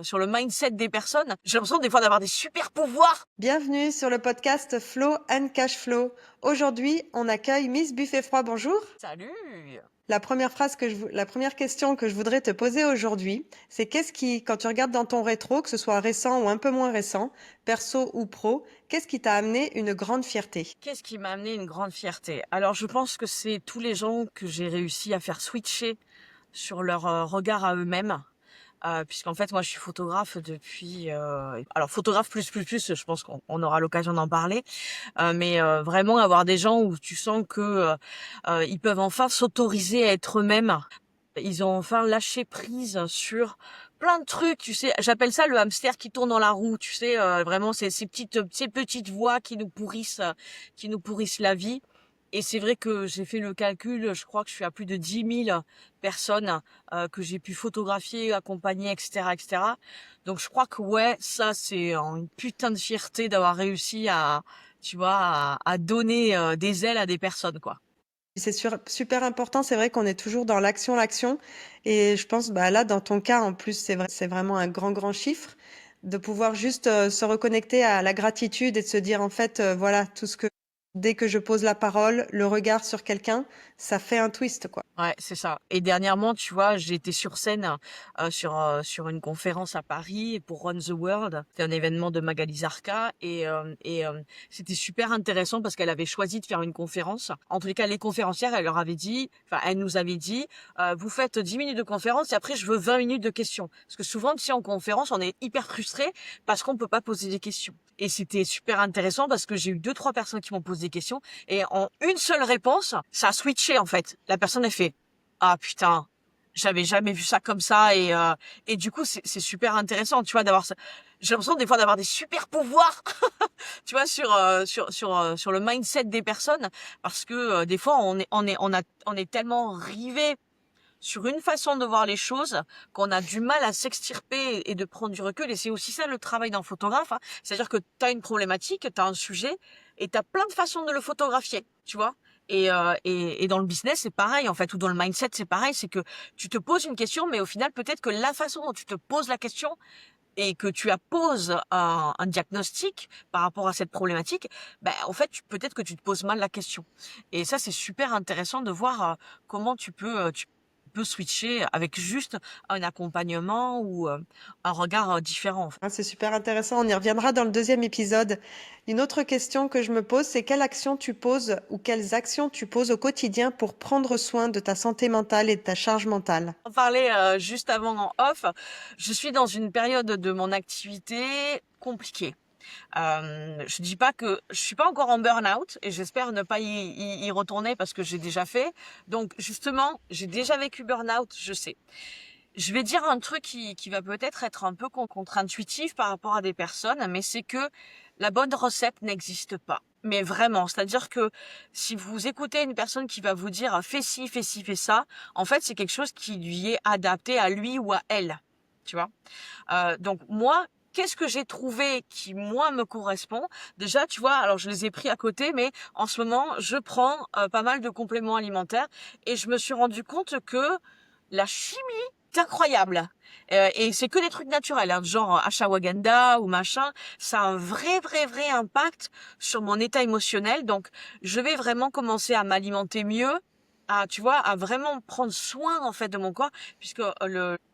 sur le mindset des personnes. J'ai l'impression des fois d'avoir des super pouvoirs. Bienvenue sur le podcast Flow and Cash Flow. Aujourd'hui, on accueille Miss Buffet-Froid. Bonjour. Salut! La première question que je voudrais te poser aujourd'hui, c'est quand tu regardes dans ton rétro, que ce soit récent ou un peu moins récent, perso ou pro, qu'est-ce qui t'a amené une grande fierté? Qu'est-ce qui m'a amené une grande fierté? Alors je pense que c'est tous les gens que j'ai réussi à faire switcher sur leur regard à eux-mêmes. Puisqu'en fait moi je suis photographe depuis alors photographe plus, je pense qu'on aura l'occasion d'en parler. Mais vraiment avoir des gens où tu sens que ils peuvent enfin s'autoriser à être eux-mêmes. Ils ont enfin lâché prise sur plein de trucs, tu sais. J'appelle ça le hamster qui tourne dans la roue, tu sais. Vraiment, c'est ces petites voix qui nous pourrissent la vie. Et c'est vrai que j'ai fait le calcul. Je crois que je suis à plus de 10 000 personnes que j'ai pu photographier, accompagner, etc., etc. Donc je crois que ouais, ça c'est une putain de fierté d'avoir réussi à, tu vois, à donner des ailes à des personnes, quoi. Super important, c'est vrai qu'on est toujours dans l'action. Et je pense, bah là, dans ton cas, en plus, c'est vraiment un grand chiffre de pouvoir juste se reconnecter à la gratitude et de se dire, en fait, voilà, dès que je pose la parole, le regard sur quelqu'un, ça fait un twist, quoi. Ouais, c'est ça. Et dernièrement, tu vois, j'ai été sur scène sur une conférence à Paris pour Run the World. C'était un événement de Magali Zarka et c'était super intéressant parce qu'elle avait choisi de faire une conférence. En tous les cas, les conférencières, elle nous avait dit, vous faites 10 minutes de conférence et après je veux 20 minutes de questions. Parce que souvent, tu sais, en conférence, on est hyper frustré parce qu'on peut pas poser des questions. Et c'était super intéressant parce que j'ai eu 2-3 personnes qui m'ont posé des questions et en une seule réponse, ça a switché en fait. La personne a fait ah putain, j'avais jamais vu ça comme ça et du coup c'est super intéressant, tu vois, d'avoir ça. J'ai l'impression des fois d'avoir des super pouvoirs, tu vois, sur le mindset des personnes parce que des fois on est tellement rivé sur une façon de voir les choses qu'on a du mal à s'extirper et de prendre du recul. Et c'est aussi ça le travail d'un photographe, hein. C'est-à-dire que tu as une problématique, tu as un sujet et tu as plein de façons de le photographier, tu vois. Et dans le business, c'est pareil, en fait, ou dans le mindset, c'est pareil, c'est que tu te poses une question, mais au final, peut-être que la façon dont tu te poses la question et que tu apposes un diagnostic par rapport à cette problématique, ben, en fait, peut-être que tu te poses mal la question. Et ça, c'est super intéressant de voir comment tu peux switcher avec juste un accompagnement ou un regard différent. En fait. Ah, c'est super intéressant. On y reviendra dans le deuxième épisode. Une autre question que je me pose, c'est quelle action tu poses ou quelles actions tu poses au quotidien pour prendre soin de ta santé mentale et de ta charge mentale? On parlait juste avant en off. Je suis dans une période de mon activité compliquée. Je dis pas que je suis pas encore en burn-out et j'espère ne pas y retourner parce que j'ai déjà fait. Donc justement, j'ai déjà vécu burn-out, je sais. Je vais dire un truc qui va peut-être être un peu contre-intuitif par rapport à des personnes, mais c'est que la bonne recette n'existe pas. Mais vraiment, c'est-à-dire que si vous écoutez une personne qui va vous dire fais ci, fais ci, fais ça, en fait c'est quelque chose qui lui est adapté à lui ou à elle, tu vois. Donc moi, qu'est-ce que j'ai trouvé qui moi me correspond? Déjà, tu vois, alors je les ai pris à côté, mais en ce moment, je prends pas mal de compléments alimentaires et je me suis rendu compte que la chimie est incroyable. Et c'est que des trucs naturels, hein, genre ashwagandha ou machin. Ça a un vrai impact sur mon état émotionnel. Donc, je vais vraiment commencer à m'alimenter mieux, à, tu vois, à vraiment prendre soin en fait de mon corps, puisque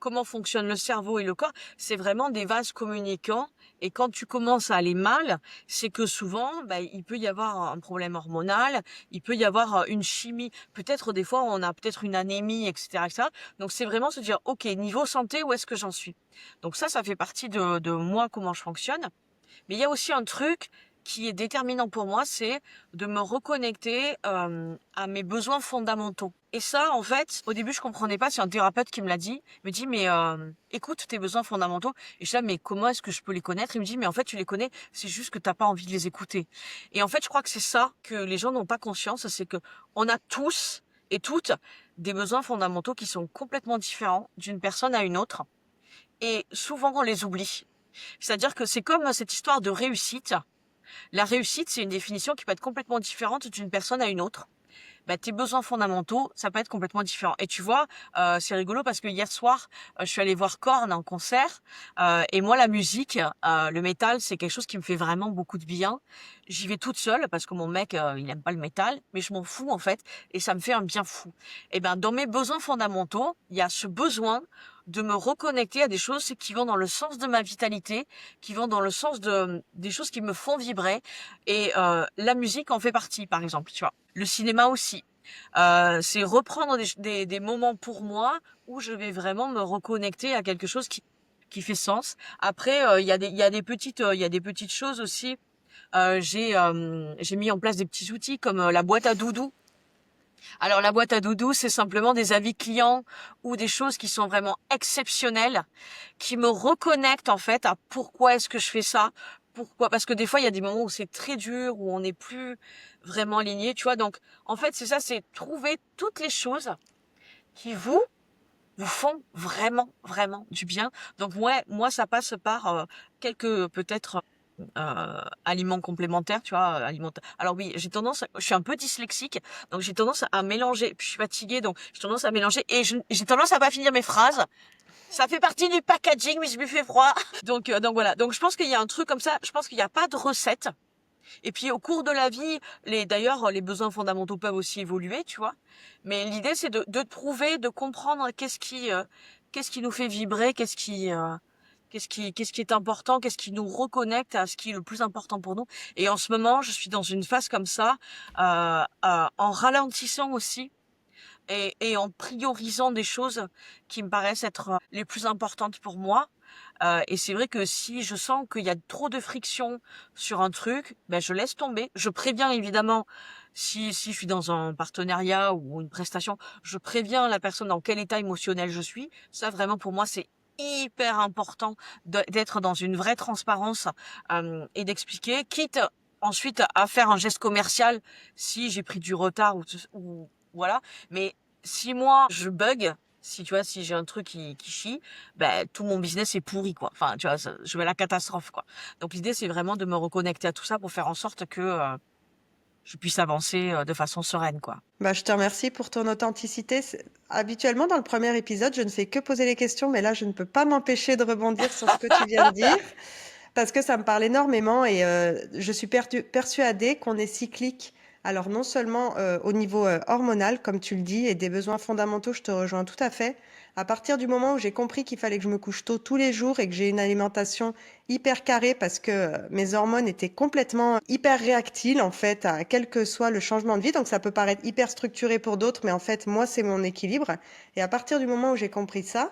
comment fonctionne le cerveau et le corps, c'est vraiment des vases communicants. Et quand tu commences à aller mal, c'est que souvent, bah, il peut y avoir un problème hormonal, il peut y avoir une chimie. Peut-être des fois, on a peut-être une anémie, etc., etc. Donc c'est vraiment se dire, ok, niveau santé, où est-ce que j'en suis? Donc ça fait partie de moi, comment je fonctionne. Mais il y a aussi un truc qui est déterminant pour moi, c'est de me reconnecter à mes besoins fondamentaux. Et ça, en fait, au début, je comprenais pas. C'est un thérapeute qui me l'a dit. Il me dit, mais écoute tes besoins fondamentaux. Et je dis, ah, mais comment est-ce que je peux les connaître? Il me dit, mais en fait, tu les connais. C'est juste que t'as pas envie de les écouter. Et en fait, je crois que c'est ça que les gens n'ont pas conscience, c'est que on a tous et toutes des besoins fondamentaux qui sont complètement différents d'une personne à une autre. Et souvent, on les oublie. C'est-à-dire que c'est comme cette histoire de réussite. La réussite, c'est une définition qui peut être complètement différente d'une personne à une autre. bah, tes besoins fondamentaux, ça peut être complètement différent. Et tu vois, c'est rigolo parce que hier soir, je suis allée voir Korn en concert. Et moi, la musique, le métal, c'est quelque chose qui me fait vraiment beaucoup de bien. J'y vais toute seule parce que mon mec, il aime pas le métal, mais je m'en fous en fait, et ça me fait un bien fou. Et ben, dans mes besoins fondamentaux, il y a ce besoin de me reconnecter à des choses qui vont dans le sens de ma vitalité, qui vont dans le sens de des choses qui me font vibrer. Et la musique en fait partie, par exemple, tu vois. Le cinéma aussi. C'est reprendre des moments pour moi où je vais vraiment me reconnecter à quelque chose qui fait sens. Après, il y a des petites choses aussi. J'ai mis en place des petits outils comme la boîte à doudou. Alors la boîte à doudou, c'est simplement des avis clients ou des choses qui sont vraiment exceptionnelles, qui me reconnectent en fait à pourquoi est-ce que je fais ça, pourquoi, parce que des fois il y a des moments où c'est très dur, où on n'est plus vraiment aligné, tu vois. Donc en fait c'est ça, c'est trouver toutes les choses qui vous font vraiment vraiment du bien. Donc moi ça passe par quelques peut-être aliments complémentaires, tu vois, alimentaires. Alors oui, je suis un peu dyslexique, donc j'ai tendance à mélanger. Puis je suis fatiguée, donc j'ai tendance à mélanger et j'ai tendance à pas finir mes phrases. Ça fait partie du packaging, mais je me fais froid. Donc voilà. Donc je pense qu'il y a un truc comme ça. Je pense qu'il n'y a pas de recette. Et puis au cours de la vie, d'ailleurs, les besoins fondamentaux peuvent aussi évoluer, tu vois. Mais l'idée, c'est de trouver, de comprendre qu'est-ce qui nous fait vibrer, qu'est-ce qui est important, qu'est-ce qui nous reconnecte à ce qui est le plus important pour nous. Et en ce moment, je suis dans une phase comme ça, en ralentissant aussi et en priorisant des choses qui me paraissent être les plus importantes pour moi. Et c'est vrai que si je sens qu'il y a trop de friction sur un truc, ben je laisse tomber. Je préviens évidemment si je suis dans un partenariat ou une prestation, je préviens la personne dans quel état émotionnel je suis. Ça vraiment pour moi c'est hyper important d'être dans une vraie transparence et d'expliquer, quitte ensuite à faire un geste commercial si j'ai pris du retard ou voilà. Mais si moi je bug, si tu vois, si j'ai un truc qui chie, ben tout mon business est pourri quoi. Enfin, tu vois, je vais à la catastrophe quoi. Donc l'idée c'est vraiment de me reconnecter à tout ça pour faire en sorte que je puisse avancer de façon sereine quoi. Bah, je te remercie pour ton authenticité. Habituellement, dans le premier épisode, je ne fais que poser les questions, mais là, je ne peux pas m'empêcher de rebondir sur ce que tu viens de dire. Parce que ça me parle énormément et je suis persuadée qu'on est cyclique. Alors non seulement au niveau hormonal, comme tu le dis, et des besoins fondamentaux, je te rejoins tout à fait. À partir du moment où j'ai compris qu'il fallait que je me couche tôt tous les jours et que j'ai une alimentation hyper carrée parce que mes hormones étaient complètement hyper réactiles en fait à quel que soit le changement de vie. Donc ça peut paraître hyper structuré pour d'autres, mais en fait moi c'est mon équilibre. Et à partir du moment où j'ai compris ça,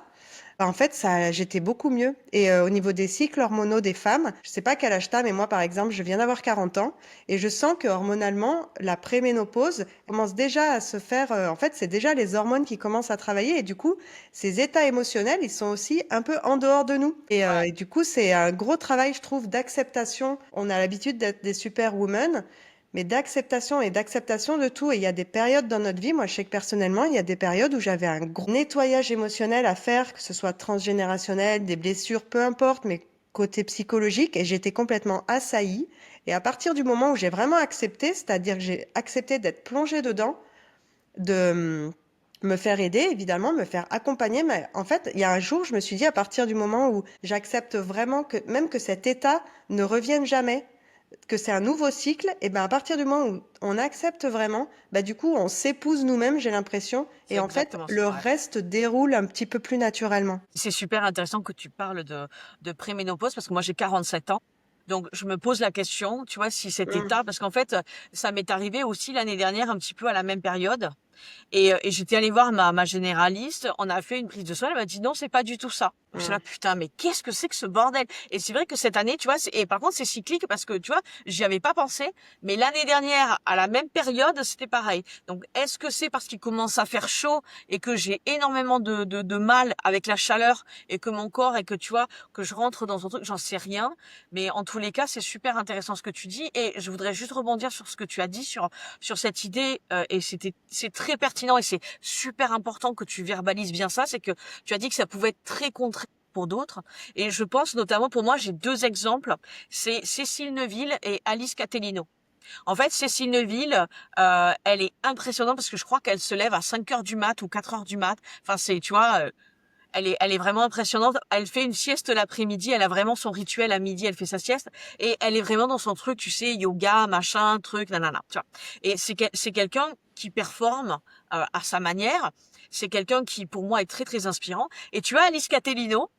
bah, en fait, ça, j'étais beaucoup mieux. Et au niveau des cycles hormonaux des femmes, je sais pas quel âge t'as, mais moi, par exemple, je viens d'avoir 40 ans et je sens que hormonalement, la préménopause commence déjà à se faire. En fait, c'est déjà les hormones qui commencent à travailler et du coup, ces états émotionnels, ils sont aussi un peu en dehors de nous. Et du coup, c'est un gros travail, je trouve, d'acceptation. On a l'habitude d'être des superwomen, mais d'acceptation de tout. Et il y a des périodes dans notre vie, moi je sais que personnellement, il y a des périodes où j'avais un gros nettoyage émotionnel à faire, que ce soit transgénérationnel, des blessures, peu importe, mais côté psychologique, et j'étais complètement assaillie. Et à partir du moment où j'ai vraiment accepté, c'est-à-dire que j'ai accepté d'être plongée dedans, de me faire aider, évidemment, me faire accompagner, mais en fait, il y a un jour, je me suis dit, à partir du moment où j'accepte vraiment que même que cet état ne revienne jamais, que c'est un nouveau cycle, et ben à partir du moment où on accepte vraiment, bah du coup on s'épouse nous-mêmes, j'ai l'impression, C'est et en fait exactement ça. le Ouais. reste déroule un petit peu plus naturellement. C'est super intéressant que tu parles de préménopause parce que moi j'ai 47 ans. Donc je me pose la question, tu vois, si cet Mm. état, parce qu'en fait, ça m'est arrivé aussi l'année dernière un petit peu à la même période. Et j'étais allée voir ma généraliste, on a fait une prise de sang, elle m'a dit non, c'est pas du tout ça. Je suis Mm. là, putain, mais qu'est-ce que c'est que ce bordel? Et c'est vrai que cette année, tu vois, et par contre, c'est cyclique parce que, tu vois, j'y avais pas pensé, mais l'année dernière, à la même période, c'était pareil. Donc, est-ce que c'est parce qu'il commence à faire chaud et que j'ai énormément de mal avec la chaleur et que mon corps et que, tu vois, que je rentre dans un truc, j'en sais rien. Mais en tous les cas, c'est super intéressant ce que tu dis et je voudrais juste rebondir sur ce que tu as dit sur cette idée et c'est très pertinent et c'est super important que tu verbalises bien ça, c'est que tu as dit que ça pouvait être très contraire pour d'autres et je pense notamment pour moi j'ai deux exemples, c'est Cécile Neville et Alice Catellino. En fait, Cécile Neville, elle est impressionnante parce que je crois qu'elle se lève à 5 heures du mat ou 4 heures du mat. Enfin, c'est, tu vois, elle est vraiment impressionnante. Elle fait une sieste l'après-midi. Elle a vraiment son rituel à midi. Elle fait sa sieste et elle est vraiment dans son truc, tu sais, yoga, machin, truc, nanana, tu vois. Et c'est quelqu'un qui performe à sa manière. C'est quelqu'un qui, pour moi, est très très inspirant. Et tu as Alice Catellino,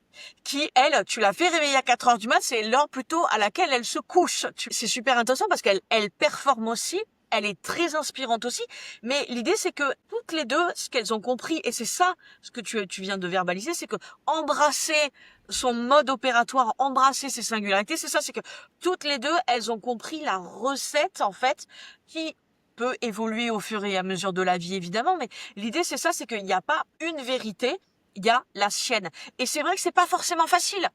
qui, elle, tu l'as fait réveiller à 4 heures du mat, c'est l'heure plutôt à laquelle elle se couche. C'est super intéressant parce qu'elle performe aussi, elle est très inspirante aussi, mais l'idée c'est que toutes les deux, ce qu'elles ont compris, et c'est ça ce que tu viens de verbaliser, c'est que embrasser son mode opératoire, embrasser ses singularités, c'est ça, c'est que toutes les deux, elles ont compris la recette, en fait, qui peut évoluer au fur et à mesure de la vie, évidemment, mais l'idée c'est ça, c'est qu'il n'y a pas une vérité, il y a la sienne. Et c'est vrai que c'est pas forcément facile.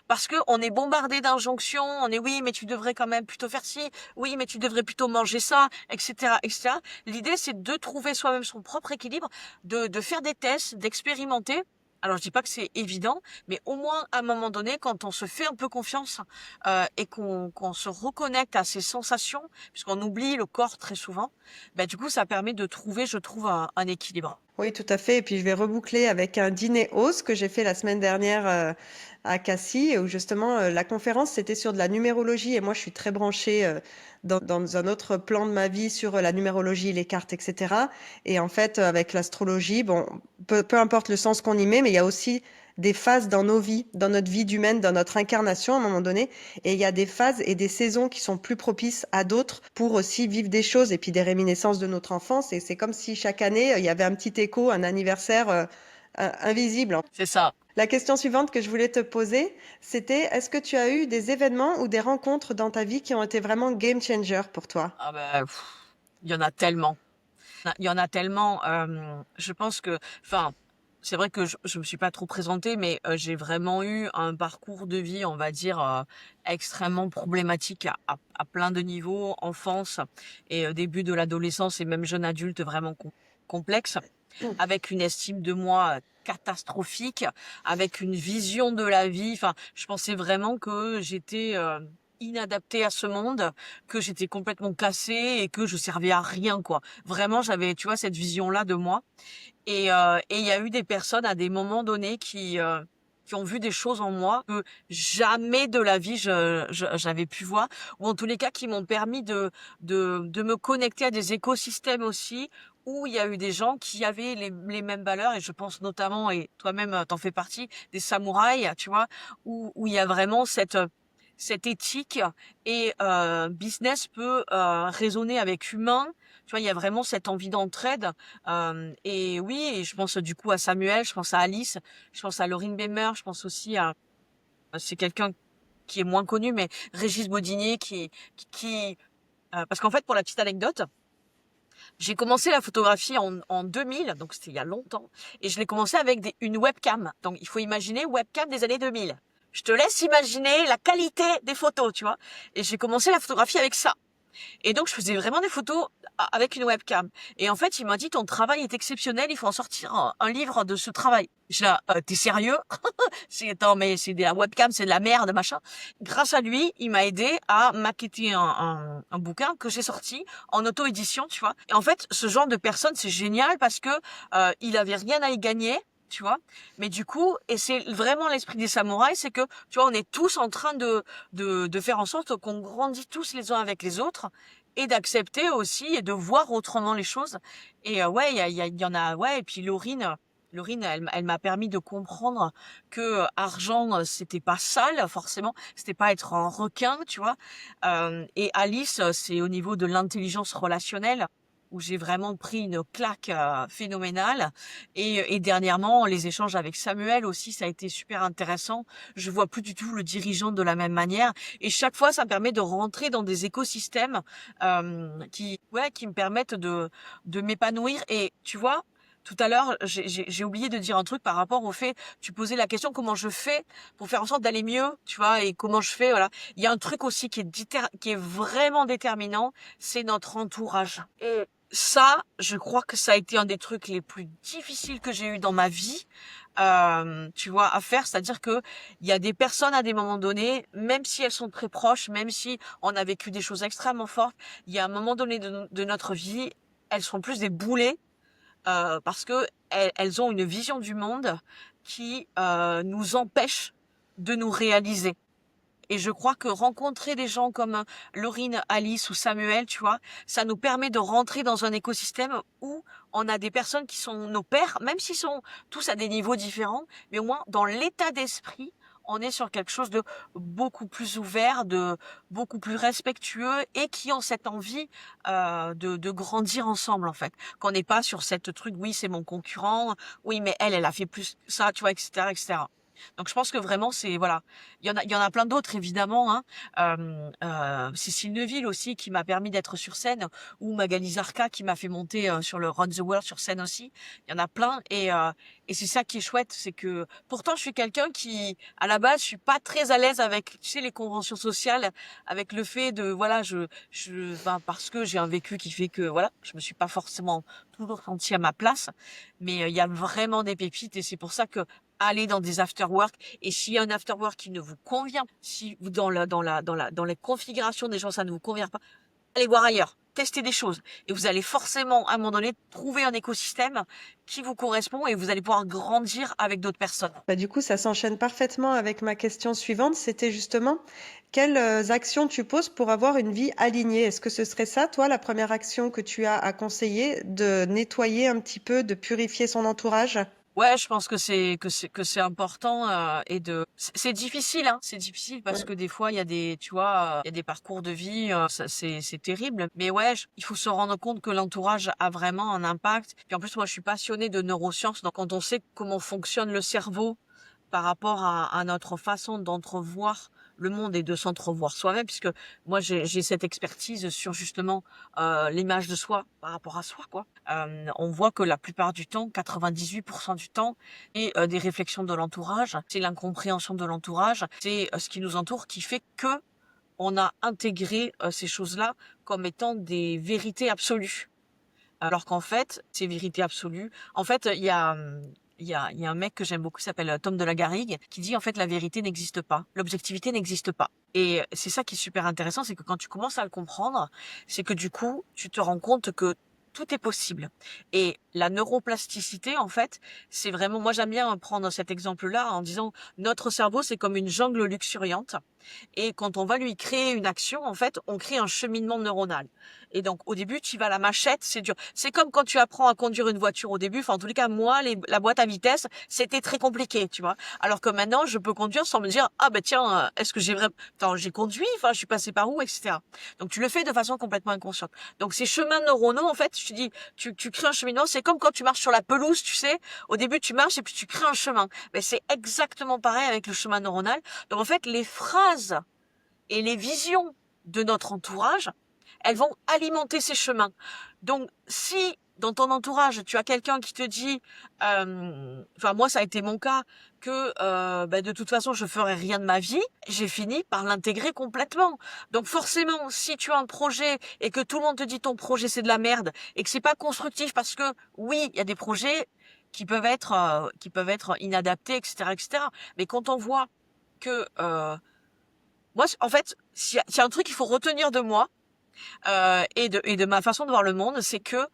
Parce que on est bombardé d'injonctions, on est oui, mais tu devrais quand même plutôt faire ci, oui, mais tu devrais plutôt manger ça, etc., etc. L'idée, c'est de trouver soi-même son propre équilibre, de faire des tests, d'expérimenter. Alors, je dis pas que c'est évident, mais au moins, à un moment donné, quand on se fait un peu confiance et qu'on se reconnecte à ses sensations, puisqu'on oublie le corps très souvent, ben, du coup, ça permet de trouver, je trouve, un équilibre. Oui, tout à fait. Et puis je vais reboucler avec un dîner hausse que j'ai fait la semaine dernière à Cassis, où justement la conférence c'était sur de la numérologie. Et moi, je suis très branchée dans un autre plan de ma vie sur la numérologie, les cartes, etc. Et en fait, avec l'astrologie, bon, peu importe le sens qu'on y met, mais il y a aussi des phases dans nos vies, dans notre vie d'humaine, dans notre incarnation à un moment donné. Et il y a des phases et des saisons qui sont plus propices à d'autres pour aussi vivre des choses et puis des réminiscences de notre enfance. Et c'est comme si chaque année, il y avait un petit écho, un anniversaire invisible. C'est ça. La question suivante que je voulais te poser, c'était est-ce que tu as eu des événements ou des rencontres dans ta vie qui ont été vraiment game changer pour toi? Ah ben, il y en a tellement. Il y en a tellement. Je pense que, enfin, c'est vrai que je me suis pas trop présentée, mais j'ai vraiment eu un parcours de vie, on va dire, extrêmement problématique à plein de niveaux, enfance et début de l'adolescence et même jeune adulte vraiment complexe, avec une estime de moi catastrophique, avec une vision de la vie. Enfin, je pensais vraiment que j'étais inadaptée à ce monde, que j'étais complètement cassée et que je servais à rien, quoi. Vraiment, j'avais, tu vois, cette vision-là de moi. Et il y a eu des personnes à des moments donnés qui ont vu des choses en moi que jamais de la vie j'avais pu voir, ou en tous les cas qui m'ont permis de me connecter à des écosystèmes aussi, où il y a eu des gens qui avaient les mêmes valeurs, et je pense notamment, et toi-même t'en fais partie, des samouraïs, tu vois, où il y a vraiment cette éthique et business peut résonner avec humain. Tu vois, il y a vraiment cette envie d'entraide. Et oui, et je pense du coup à Samuel, je pense à Alice, je pense à Laurine Bemer, je pense aussi à, c'est quelqu'un qui est moins connu, mais Régis Baudinier parce qu'en fait, pour la petite anecdote, j'ai commencé la photographie en 2000, donc c'était il y a longtemps, et je l'ai commencé avec une webcam. Donc il faut imaginer webcam des années 2000. Je te laisse imaginer la qualité des photos, tu vois. Et j'ai commencé la photographie avec ça. Et donc, je faisais vraiment des photos avec une webcam. Et en fait, il m'a dit, ton travail est exceptionnel, il faut en sortir un livre de ce travail. J'ai là, t'es sérieux? Attends, mais c'est de la webcam, c'est de la merde, machin. Grâce à lui, il m'a aidé à maqueter un bouquin que j'ai sorti en auto-édition, tu vois. Et en fait, ce genre de personne, c'est génial parce que il avait rien à y gagner. Tu vois, mais du coup, et c'est vraiment l'esprit des samouraïs, c'est que, tu vois, on est tous en train de faire en sorte qu'on grandit tous les uns avec les autres et d'accepter aussi et de voir autrement les choses. Et ouais, il y en a, ouais, et puis Laurine, elle m'a permis de comprendre que argent, c'était pas sale, forcément, c'était pas être un requin, tu vois. Et Alice, c'est au niveau de l'intelligence relationnelle où j'ai vraiment pris une claque phénoménale. Et dernièrement, les échanges avec Samuel aussi, ça a été super intéressant. Je vois plus du tout le dirigeant de la même manière. Et chaque fois, ça me permet de rentrer dans des écosystèmes qui me permettent de m'épanouir. Et tu vois, tout à l'heure, j'ai oublié de dire un truc par rapport au fait, tu posais la question comment je fais pour faire en sorte d'aller mieux, tu vois, et comment je fais, voilà. Il y a un truc aussi qui est vraiment déterminant, c'est notre entourage. Et ça, je crois que ça a été un des trucs les plus difficiles que j'ai eu dans ma vie, tu vois, à faire. C'est-à-dire que il y a des personnes à des moments donnés, même si elles sont très proches, même si on a vécu des choses extrêmement fortes, il y a un moment donné de notre vie, elles sont plus des boulets parce que elles ont une vision du monde qui nous empêche de nous réaliser. Et je crois que rencontrer des gens comme Laurine, Alice ou Samuel, tu vois, ça nous permet de rentrer dans un écosystème où on a des personnes qui sont nos pairs, même s'ils sont tous à des niveaux différents, mais au moins dans l'état d'esprit, on est sur quelque chose de beaucoup plus ouvert, de beaucoup plus respectueux et qui ont cette envie de grandir ensemble en fait. Qu'on n'est pas sur cette truc, oui c'est mon concurrent, oui mais elle a fait plus ça, tu vois, etc., etc. Donc je pense que vraiment c'est voilà, il y en a plein d'autres évidemment, hein. Cécile Neville aussi qui m'a permis d'être sur scène, ou Magali Zarka qui m'a fait monter sur le Run the World sur scène aussi. Il y en a plein et c'est ça qui est chouette, c'est que pourtant je suis quelqu'un qui à la base je suis pas très à l'aise avec tu sais les conventions sociales, avec le fait de voilà ben, parce que j'ai un vécu qui fait que voilà je me suis pas forcément toujours sentie à ma place, mais il y a vraiment des pépites et c'est pour ça que aller dans des after-work et s'il y a un after-work qui ne vous convient, si vous dans les configurations des gens ça ne vous convient pas, allez voir ailleurs, testez des choses et vous allez forcément à un moment donné trouver un écosystème qui vous correspond et vous allez pouvoir grandir avec d'autres personnes. Bah, du coup, ça s'enchaîne parfaitement avec ma question suivante. C'était justement quelles actions tu poses pour avoir une vie alignée? Est-ce que ce serait ça, toi, la première action que tu as à conseiller, de nettoyer un petit peu, de purifier son entourage? Ouais, je pense que c'est important et de c'est difficile hein, c'est difficile parce Ouais. que des fois il y a des tu vois il y a des parcours de vie c'est terrible mais ouais il faut se rendre compte que l'entourage a vraiment un impact. Puis en plus moi je suis passionnée de neurosciences donc quand on sait comment fonctionne le cerveau par rapport à notre façon d'entrevoir le monde et de s'entrevoir soi-même, puisque moi j'ai cette expertise sur justement l'image de soi par rapport à soi, quoi. On voit que la plupart du temps, 98% du temps, et des réflexions de l'entourage, c'est l'incompréhension de l'entourage, c'est ce qui nous entoure qui fait que on a intégré ces choses-là comme étant des vérités absolues. Alors qu'en fait, ces vérités absolues, en fait, il y a un mec que j'aime beaucoup, qui s'appelle Tom de la Garrigue, qui dit en fait la vérité n'existe pas, l'objectivité n'existe pas. Et c'est ça qui est super intéressant, c'est que quand tu commences à le comprendre, c'est que du coup, tu te rends compte que tout est possible. Et la neuroplasticité, en fait, c'est vraiment, moi j'aime bien prendre cet exemple-là en disant, notre cerveau, c'est comme une jungle luxuriante. Et quand on va lui créer une action, en fait, on crée un cheminement neuronal. Et donc, au début, tu vas à la machette, c'est dur. C'est comme quand tu apprends à conduire une voiture au début. Enfin, en tous les cas, moi, la boîte à vitesse, c'était très compliqué, tu vois. Alors que maintenant, je peux conduire sans me dire, ah ben tiens, est-ce que j'ai vraiment, attends, j'ai conduit, enfin, je suis passé par où, etc. Donc, tu le fais de façon complètement inconsciente. Donc, ces chemins neuronaux, en fait, je te dis, tu crées un cheminement. C'est comme quand tu marches sur la pelouse, tu sais. Au début, tu marches et puis tu crées un chemin. Mais c'est exactement pareil avec le chemin neuronal. Donc, en fait, les phrases et les visions de notre entourage, elles vont alimenter ces chemins. Donc, si dans ton entourage, tu as quelqu'un qui te dit, enfin moi ça a été mon cas, que de toute façon je ferai rien de ma vie, j'ai fini par l'intégrer complètement. Donc forcément, si tu as un projet et que tout le monde te dit ton projet c'est de la merde et que c'est pas constructif parce que oui, il y a des projets qui peuvent être inadaptés, etc., etc. Mais quand on voit que moi, en fait, s'il y a un truc qu'il faut retenir de moi et de ma façon de voir le monde, c'est que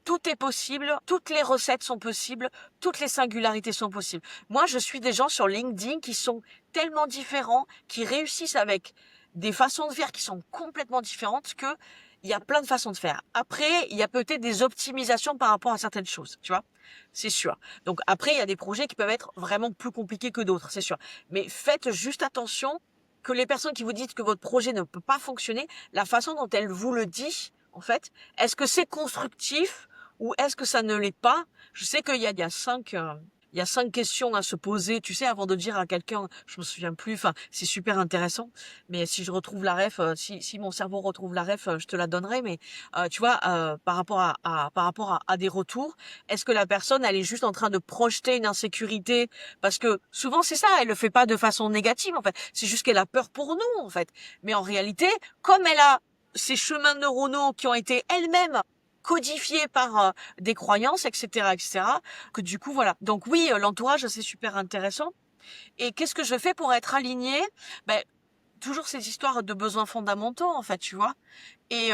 tout est possible, toutes les recettes sont possibles, toutes les singularités sont possibles. Moi, je suis des gens sur LinkedIn qui sont tellement différents, qui réussissent avec des façons de faire qui sont complètement différentes que il y a plein de façons de faire. Après, il y a peut-être des optimisations par rapport à certaines choses, tu vois. C'est sûr. Donc après, il y a des projets qui peuvent être vraiment plus compliqués que d'autres, c'est sûr. Mais faites juste attention que les personnes qui vous disent que votre projet ne peut pas fonctionner, la façon dont elles vous le disent, en fait, est-ce que c'est constructif ou est-ce que ça ne l'est pas? Je sais qu'il y a cinq questions à se poser, tu sais, avant de dire à quelqu'un, je me souviens plus, enfin, c'est super intéressant, mais si je retrouve la ref, si mon cerveau retrouve la ref, je te la donnerai, mais tu vois, par rapport à des retours, est-ce que la personne, elle est juste en train de projeter une insécurité? Parce que souvent, c'est ça, elle le fait pas de façon négative, en fait, c'est juste qu'elle a peur pour nous, en fait. Mais en réalité, comme elle a ces chemins neuronaux qui ont été elles-mêmes codifié par des croyances, etc., etc., que du coup, voilà. Donc oui, l'entourage, c'est super intéressant. Et qu'est-ce que je fais pour être alignée? Ben, toujours ces histoires de besoins fondamentaux, en fait, tu vois. Et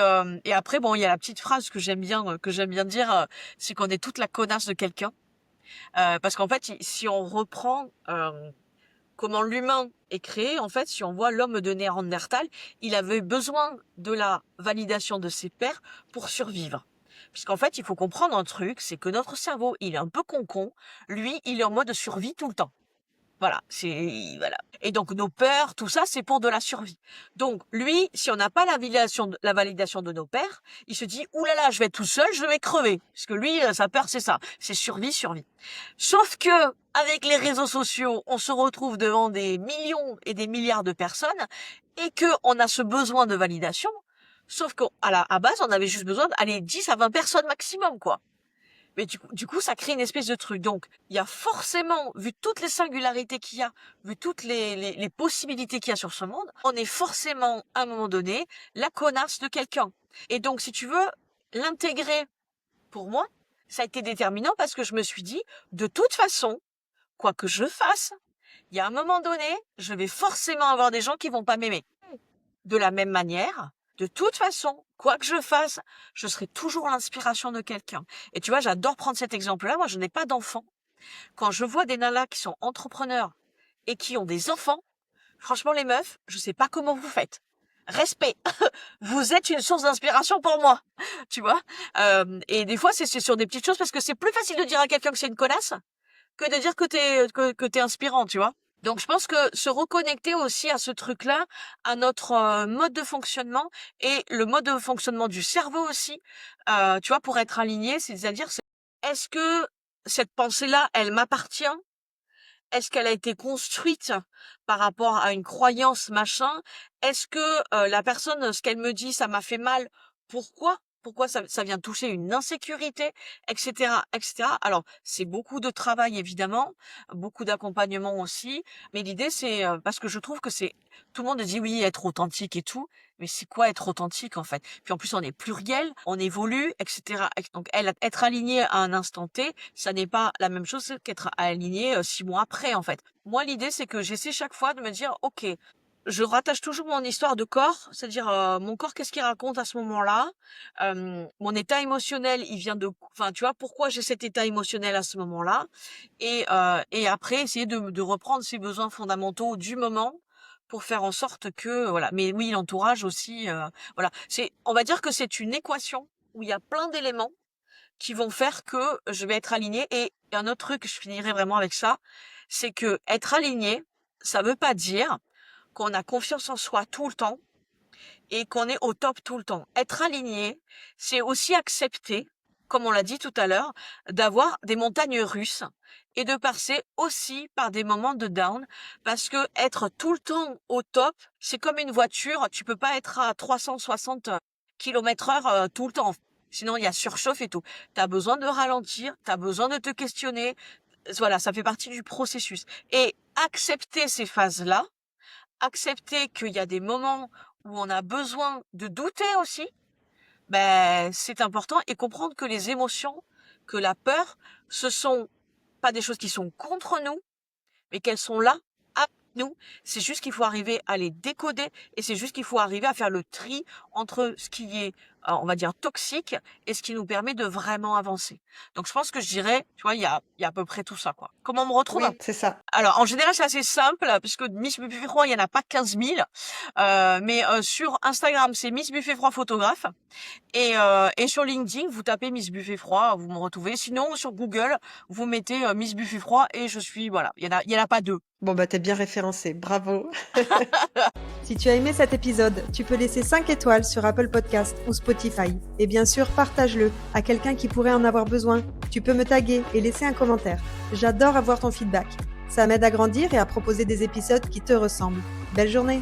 après, bon, il y a la petite phrase que j'aime bien dire, c'est qu'on est toute la connasse de quelqu'un. Parce qu'en fait, si on reprend comment l'humain est créé, en fait, si on voit l'homme de Néandertal, il avait besoin de la validation de ses pairs pour survivre. Puisqu'en fait, il faut comprendre un truc, c'est que notre cerveau, il est un peu con-con. Lui, il est en mode survie tout le temps. Voilà. Et donc nos peurs, tout ça, c'est pour de la survie. Donc lui, si on n'a pas la validation de nos pères, il se dit ouh là là, je vais être tout seul, je vais crever. Parce que lui, sa peur, c'est ça, c'est survie. Sauf que avec les réseaux sociaux, on se retrouve devant des millions et des milliards de personnes et que on a ce besoin de validation. Sauf qu'à à base, on avait juste besoin d'aller 10 à 20 personnes maximum, quoi. Mais du coup, ça crée une espèce de truc. Donc, il y a forcément, vu toutes les singularités qu'il y a, vu toutes les possibilités qu'il y a sur ce monde, on est forcément, à un moment donné, la connasse de quelqu'un. Et donc, si tu veux, l'intégrer, pour moi, ça a été déterminant parce que je me suis dit, de toute façon, quoi que je fasse, il y a un moment donné, je vais forcément avoir des gens qui vont pas m'aimer. De la même manière, de toute façon, quoi que je fasse, je serai toujours l'inspiration de quelqu'un. Et tu vois, j'adore prendre cet exemple-là. Moi, je n'ai pas d'enfants. Quand je vois des nanas qui sont entrepreneurs et qui ont des enfants, franchement, les meufs, je sais pas comment vous faites. Respect. Vous êtes une source d'inspiration pour moi. Tu vois? Et des fois, c'est sur des petites choses parce que c'est plus facile de dire à quelqu'un que c'est une connasse que de dire que t'es inspirant, tu vois? Donc je pense que se reconnecter aussi à ce truc-là, à notre mode de fonctionnement et le mode de fonctionnement du cerveau aussi, tu vois, pour être aligné, c'est-à-dire, est-ce que cette pensée-là, elle m'appartient? Est-ce qu'elle a été construite par rapport à une croyance machin? Est-ce que la personne, ce qu'elle me dit, ça m'a fait mal? Pourquoi? Pourquoi ça vient toucher une insécurité, etc., etc. Alors, c'est beaucoup de travail évidemment, beaucoup d'accompagnement aussi, mais l'idée c'est parce que je trouve que c'est tout le monde dit oui être authentique et tout, mais c'est quoi être authentique en fait? Puis en plus on est pluriel, on évolue, etc. Donc être aligné à un instant T, ça n'est pas la même chose qu'être aligné 6 mois après en fait. Moi l'idée c'est que j'essaie chaque fois de me dire ok, je rattache toujours mon histoire de corps, c'est-à-dire mon corps, qu'est-ce qu'il raconte à ce moment-là. Mon état émotionnel, il vient de, enfin, tu vois, pourquoi j'ai cet état émotionnel à ce moment-là, et après essayer de reprendre ces besoins fondamentaux du moment pour faire en sorte que, voilà. Mais oui, l'entourage aussi, voilà. On va dire que c'est une équation où il y a plein d'éléments qui vont faire que je vais être alignée. Et un autre truc, je finirai vraiment avec ça, c'est que être aligné, ça veut pas dire qu'on a confiance en soi tout le temps et qu'on est au top tout le temps. Être aligné, c'est aussi accepter, comme on l'a dit tout à l'heure, d'avoir des montagnes russes et de passer aussi par des moments de down, parce que être tout le temps au top, c'est comme une voiture, tu peux pas être à 360 km/h tout le temps. Sinon, il y a surchauffe et tout. Tu as besoin de ralentir, tu as besoin de te questionner. Voilà, ça fait partie du processus. Et accepter ces phases-là, accepter qu'il y a des moments où on a besoin de douter aussi, ben, c'est important, et comprendre que les émotions, que la peur, ce sont pas des choses qui sont contre nous, mais qu'elles sont là avec nous. C'est juste qu'il faut arriver à les décoder et c'est juste qu'il faut arriver à faire le tri entre ce qui est, on va dire, toxique et ce qui nous permet de vraiment avancer. Donc, je pense que je dirais, tu vois, il y a à peu près tout ça, quoi. Comment on me retrouve? Oui, c'est ça. Alors, en général, c'est assez simple, puisque Miss Buffet Froid, il y en a pas 15 000. Mais sur Instagram, c'est Miss Buffet Froid photographe. Et sur LinkedIn, vous tapez Miss Buffet Froid, vous me retrouvez. Sinon, sur Google, vous mettez Miss Buffet Froid et je suis, voilà. Il y en a pas deux. Bon, bah, t'es bien référencé. Bravo. Si tu as aimé cet épisode, tu peux laisser 5 étoiles sur Apple Podcast ou Spotify. Et bien sûr, partage-le à quelqu'un qui pourrait en avoir besoin. Tu peux me taguer et laisser un commentaire. J'adore avoir ton feedback. Ça m'aide à grandir et à proposer des épisodes qui te ressemblent. Belle journée!